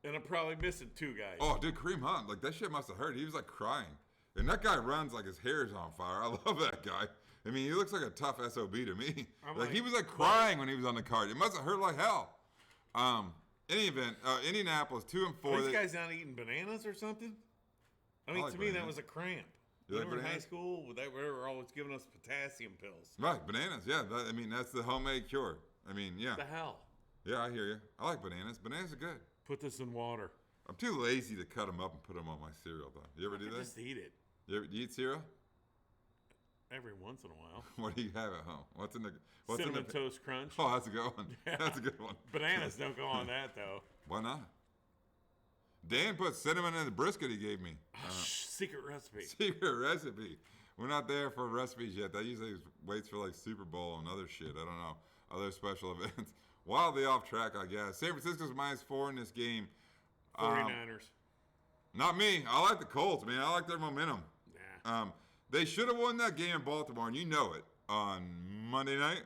And I'm probably missing 2 guys. Oh, dude, Kareem Hunt. Like, that shit must have hurt. He was, like, crying. And that guy runs like his hair is on fire. I love that guy. I mean, he looks like a tough SOB to me. He was, like, crying when he was on the card. It must have hurt like hell. Any event, Indianapolis, 2-4. Are these guys not eating bananas or something? I mean, to me, that was a cramp. You when we were in high school, they were always giving us potassium pills. Right, bananas, yeah. That's the homemade cure. I mean, yeah. What the hell? Yeah, I hear you. I like bananas. Bananas are good. Put this in water. I'm too lazy to cut them up and put them on my cereal, though. You ever do that? Just eat it. Do you eat cereal? Every once in a while. What do you have at home? What's in the Cinnamon Toast Crunch. Oh, that's a good one. Yeah. That's a good one. Bananas don't go on that, though. Why not? Dan put cinnamon in the brisket he gave me. Secret recipe. Secret recipe. We're not there for recipes yet. That usually waits for like Super Bowl and other shit. I don't know. Other special events. Wildly off track, I guess. San Francisco's -4 in this game. 49ers. Not me. I like the Colts, man. I like their momentum. Nah. They should have won that game in Baltimore, and you know it, on Monday night,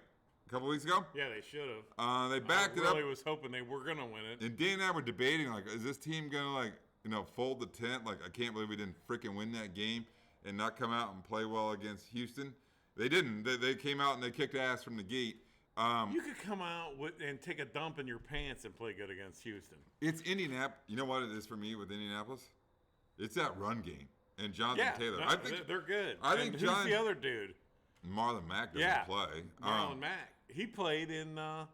a couple weeks ago. Yeah, they should have. They backed it up. I really was hoping they were going to win it. And Dan and I were debating, like, is this team going to, fold the tent? Like, I can't believe we didn't freaking win that game and not come out and play well against Houston. They didn't. They came out and they kicked ass from the gate. You could come out and take a dump in your pants and play good against Houston. It's Indianapolis. You know what it is for me with Indianapolis? It's that run game and Jonathan Taylor. No, I think they're good. I think who's the other dude? Marlon Mack doesn't play. Marlon Mack. He played in the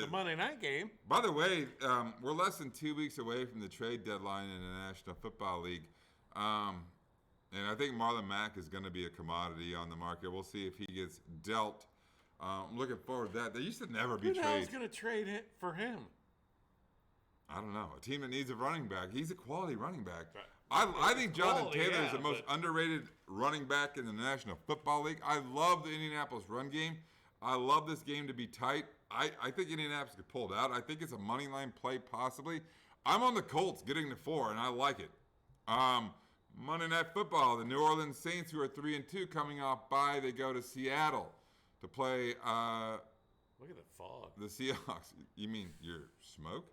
Monday night game. By the way, we're less than 2 weeks away from the trade deadline in the National Football League. And I think Marlon Mack is going to be a commodity on the market. We'll see if he gets dealt. I'm looking forward to that. There used to never be trades. Who the hell's going to trade it for him? I don't know. A team that needs a running back. He's a quality running back. I think Jonathan Taylor is the most underrated running back in the National Football League. I love the Indianapolis run game. I love this game to be tight. I think Indianapolis could pull it out. I think it's a money line play possibly. I'm on the Colts getting to 4, and I like it. Monday Night Football, the New Orleans Saints, who are 3-2, coming off bye, they go to Seattle to play. Look at the fog. The Seahawks. You mean your smoke?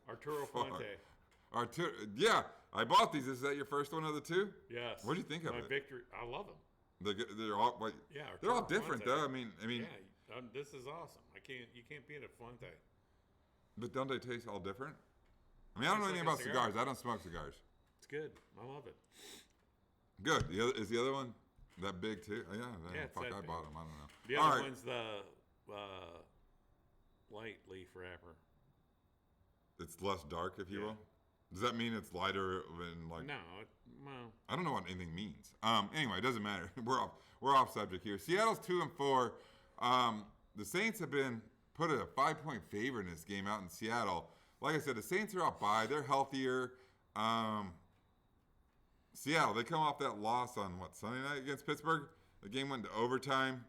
Arturo Fuente. Yeah, I bought these. Is that your first one of the two? Yes. What do you think of it? My victory. I love them. They're all they're all different Fuente. though. I mean. Yeah, this is awesome. You can't beat a Fuente. But don't they taste all different? I mean, I don't know anything about cigars. I don't smoke cigars. It's good. I love it. Good. Is the other one that big too? Oh, yeah. Fuck, I bought them. I don't know. The other one's the light leaf wrapper. It's less dark, if you will. Does that mean it's lighter than like? No. Well, I don't know what anything means. Anyway, it doesn't matter. We're off subject here. Seattle's 2-4. The Saints have been put at a 5-point favor in this game out in Seattle. Like I said, the Saints are out by. They're healthier. Seattle, they come off that loss on Sunday night against Pittsburgh. The game went to overtime.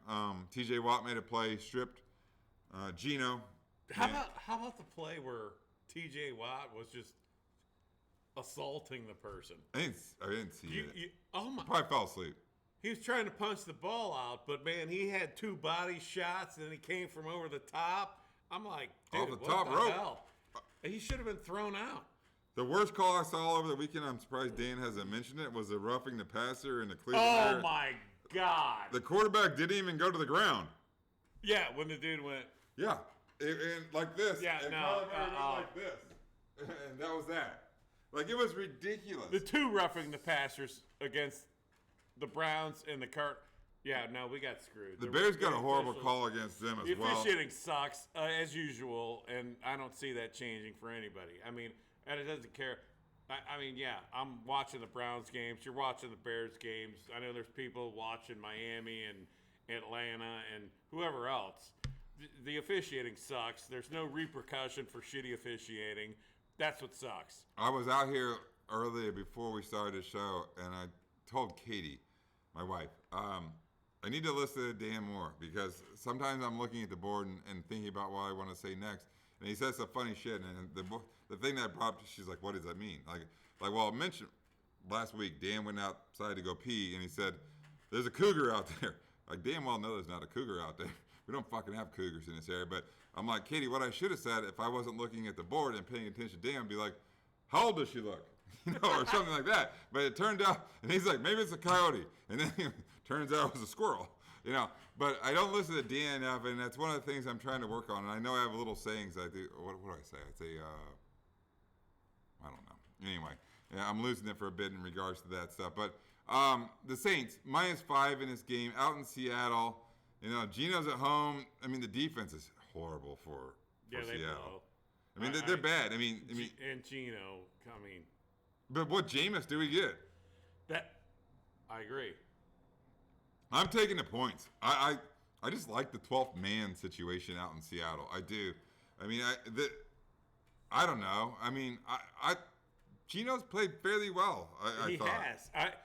T.J. Watt made a play, stripped Geno. How about the play where T.J. Watt was just assaulting the person? I didn't see it. Oh my! Probably fell asleep. He was trying to punch the ball out, but man, he had 2 body shots, and then he came from over the top. I'm like, dude, off the top rope. Hell? He should have been thrown out. The worst call I saw all over the weekend, I'm surprised Dan hasn't mentioned it, was the roughing the passer in the Cleveland area. Oh, my God. The quarterback didn't even go to the ground. Yeah, when the dude went. Yeah, and like this. Yeah, and no. like this. And that was that. Like, it was ridiculous. The 2 roughing the passers against the Browns and the Cart. Yeah, no, we got screwed. The Bears got a horrible call against them as well. The officiating sucks, as usual, and I don't see that changing for anybody. I mean, and it doesn't care. I mean, yeah, I'm watching the Browns games. You're watching the Bears games. I know there's people watching Miami and Atlanta and whoever else. The officiating sucks. There's no repercussion for shitty officiating. That's what sucks. I was out here earlier before we started the show, and I told Katie, my wife, I need to listen to Dan more because sometimes I'm looking at the board and thinking about what I want to say next. And he says some funny shit, and the thing that brought up, she's like, "What does that mean?" Like, well, I mentioned last week, Dan went outside to go pee, and he said, "There's a cougar out there." Like, damn well know there's not a cougar out there. We don't fucking have cougars in this area. But I'm like, Katie, what I should have said if I wasn't looking at the board and paying attention to Dan, I'd be like, "How old does she look?" Or something like that. But it turned out, and he's like, maybe it's a coyote, and then it turns out it was a squirrel. But I don't listen to Dan enough, and that's one of the things I'm trying to work on. And I know I have little sayings I do. What do I say? I say, I don't know. Anyway, yeah, I'm losing it for a bit in regards to that stuff. But the Saints, -5 in this game, out in Seattle. Geno's at home. I mean, the defense is horrible for Seattle. I mean, they're bad. I mean, and Geno, But what Jameis do we get? I agree. I'm taking the points. I just like the 12th man situation out in Seattle. I do. I mean, I don't know. I mean, Geno's played fairly well. I thought. He has.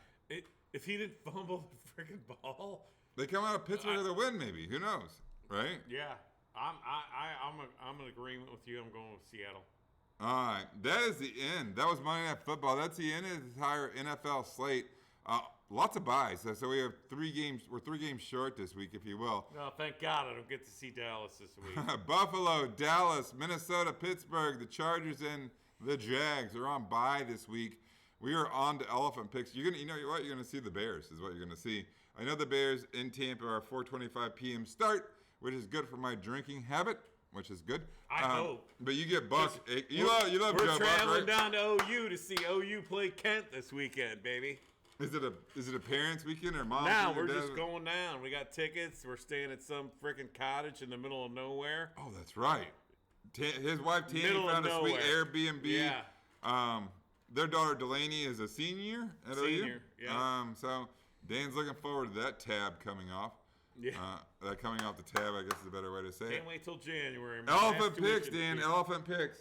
If he didn't fumble the freaking ball, they come out of Pittsburgh with a win. Maybe, who knows, right? Yeah, I'm in agreement with you. I'm going with Seattle. All right, that is the end. That was Monday Night Football. That's the end of the entire NFL slate. Lots of buys. So we have 3 games. We're 3 games short this week, if you will. No, thank God I don't get to see Dallas this week. Buffalo, Dallas, Minnesota, Pittsburgh, the Chargers, and the Jags are on bye this week. We are on to elephant picks. You know what? You're gonna see the Bears is what you're gonna see. I know the Bears in Tampa are 4:25 p.m. start, which is good for my drinking habit, which is good. I hope. But you get Buck. You love We're Joe Buck, traveling right? down to OU to see OU play Kent this weekend, baby. Is it a parents' weekend or mom's? Now weekend, we're Dad? just going down. We got tickets. We're staying at some freaking cottage in the middle of nowhere. Oh, that's right. His wife Tammy Middle of found a sweet nowhere. Airbnb. Yeah. Their daughter Delaney is a senior at OU. Senior, yeah. So Dan's looking forward to that tab coming off. Yeah. That coming off the tab, I guess is a better way to say it. Can't wait till January. Man. Elephant Last picks, tuition Dan. fee. Elephant picks.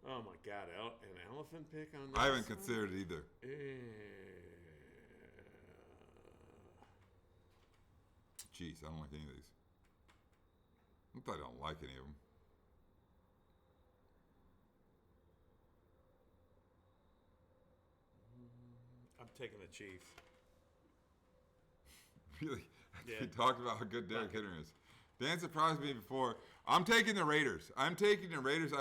Oh my God, an elephant pick on this I haven't one? considered it either. Jeez, I don't like any of these. Not that I don't like any of them. I'm taking the Chiefs. Really? Yeah. We talked about how good Derrick Henry is. Dan surprised me before. I'm taking the Raiders. I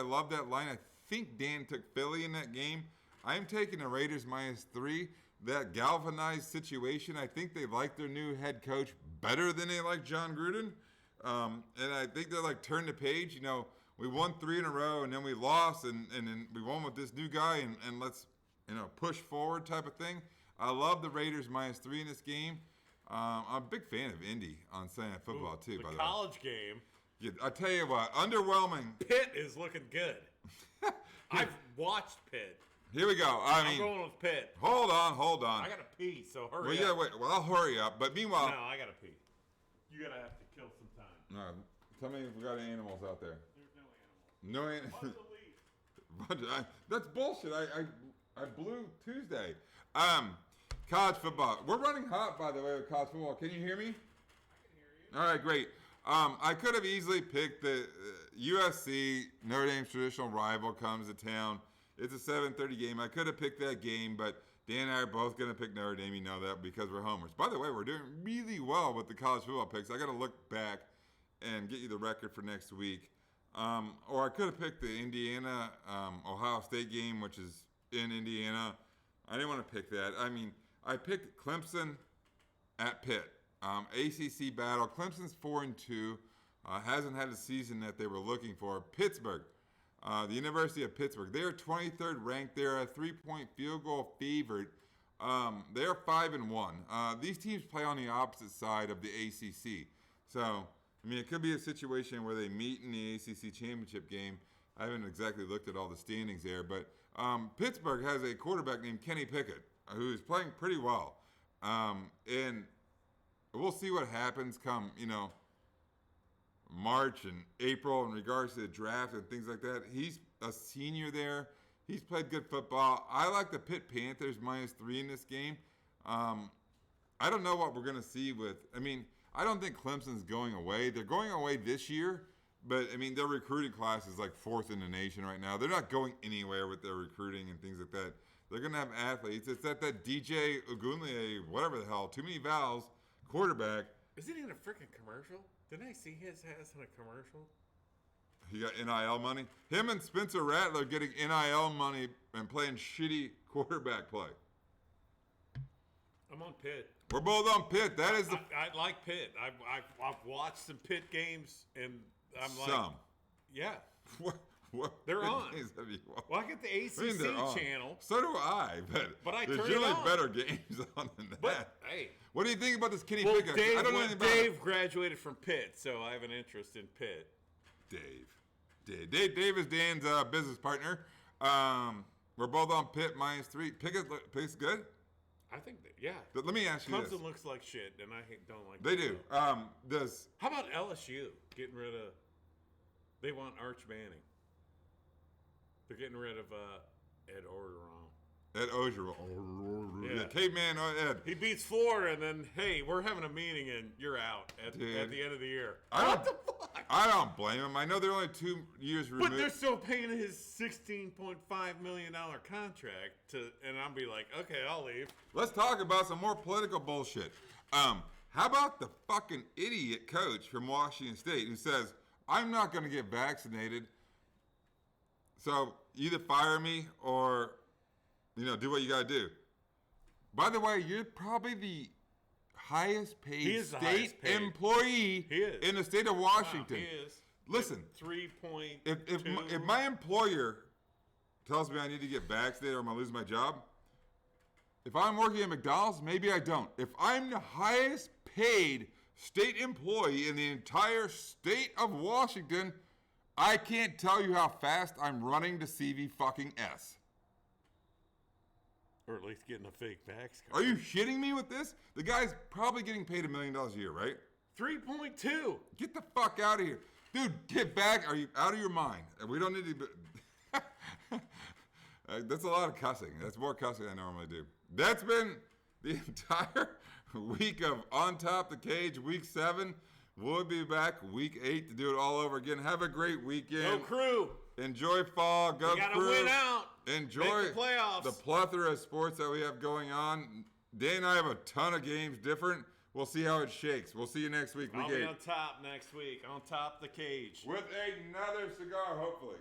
love that line. I think Dan took Philly in that game. I'm taking the Raiders -3. That galvanized situation, I think they like their new head coach better than they like John Gruden. And I think they're like, turn the page. You know, we won 3 in a row and then we lost and then we won with this new guy and let's, push forward type of thing. I love the Raiders -3 in this game. I'm a big fan of Indy on Sunday Night Football too, by the way. College game. Yeah, I tell you what, underwhelming. Pitt is looking good. I've watched Pitt. Here we go. I'm going with Pitt. Hold on. I gotta pee, so hurry up. Yeah, wait. Well, I'll hurry up. But meanwhile, No, I gotta pee. You gotta have to kill some time. tell me if we got any animals out there. There's no animals. No What's the leaf? That's bullshit. I blew Tuesday. College football. We're running hot, by the way, with college football. Can you hear me? I can hear you. All right, great. I could have easily picked the USC Notre Dame's traditional rival comes to town. It's a 7:30 game. I could have picked that game, but Dan and I are both going to pick Notre Dame. You know that because we're homers. By the way, we're doing really well with the college football picks. I got to look back and get you the record for next week. Or I could have picked the Indiana Ohio State game, which is in Indiana. I didn't want to pick that. I mean, I picked Clemson at Pitt. ACC battle. Clemson's 4-2. Hasn't had a season that they were looking for. Pittsburgh. The University of Pittsburgh. They're 23rd ranked. They're a 3-point field goal favorite. They're 5-1. These teams play on the opposite side of the ACC. So, I mean, it could be a situation where they meet in the ACC championship game. I haven't exactly looked at all the standings there, but Pittsburgh has a quarterback named Kenny Pickett who is playing pretty well. And we'll see what happens come, March and April in regards to the draft and things like that. He's a senior there. He's played good football. I like the Pitt Panthers -3 in this game. I don't know what we're going to see I don't think Clemson's going away. They're going away this year, but, their recruiting class is like 4th in the nation right now. They're not going anywhere with their recruiting and things like that. They're going to have athletes. It's that DJ Ogunleye, whatever the hell, too many vowels, quarterback. Is it in a freaking commercial? Didn't I see his ass in a commercial? He got NIL money. Him and Spencer Rattler getting NIL money and playing shitty quarterback play. I'm on Pitt. We're both on Pitt. That is the I like Pitt. I've watched some Pitt games, and I'm like, some. yeah, What they're on. games have you watched? Well, I get the ACC they're on. channel. So do I, But I there's turn it generally on. better games on than that. But hey, What do you think about this Kenny well, Pickett? I don't know anything about Dave graduated from Pitt, so I have an interest in Pitt. Dave is Dan's business partner. We're both on Pitt -3. Pickett's good. I think that, yeah. But let me ask you Clemson this. looks like shit, and I don't like They that. do. How about LSU getting rid of? They want Arch Manning. They're getting rid of Ed Orgeron. Ed Ogeron. Yeah. Caveman Ed. He beats Florida, and then hey, we're having a meeting, and you're out at the end of the year. What the fuck? I don't blame him. I know they're only 2 years removed. But they're still paying his $16.5 million contract and I'll be like, okay, I'll leave. Let's talk about some more political bullshit. How about the fucking idiot coach from Washington State who says, I'm not going to get vaccinated, so either fire me or, do what you got to do. By the way, you're probably the highest paid He is the state highest paid. employee He is. in the state of Washington. Wow, he is. Listen, 3.2. if my employer tells me I need to get vaccinated or I'm going to lose my job, if I'm working at McDonald's, maybe I don't. If I'm the highest paid state employee in the entire state of Washington, I can't tell you how fast I'm running to CV fucking S. Or at least getting a fake vax Are card. you shitting me with this? The guy's probably getting paid $1 million a year, right? 3.2. Get the fuck out of here. Dude, get back. Are you out of your mind? We don't need to be... That's a lot of cussing. That's more cussing than I normally do. That's been the entire week of On Top the Cage, week 7. We'll be back week 8 to do it all over again. Have a great weekend. Go Crew. Enjoy fall. Go We got to Crew. win out. Enjoy Make the playoffs. the plethora of sports that we have going on. Dan and I have a ton of games different. We'll see how it shakes. We'll see you next week. I'll Week be 8. on top next week. On Top the Cage. With another cigar, hopefully.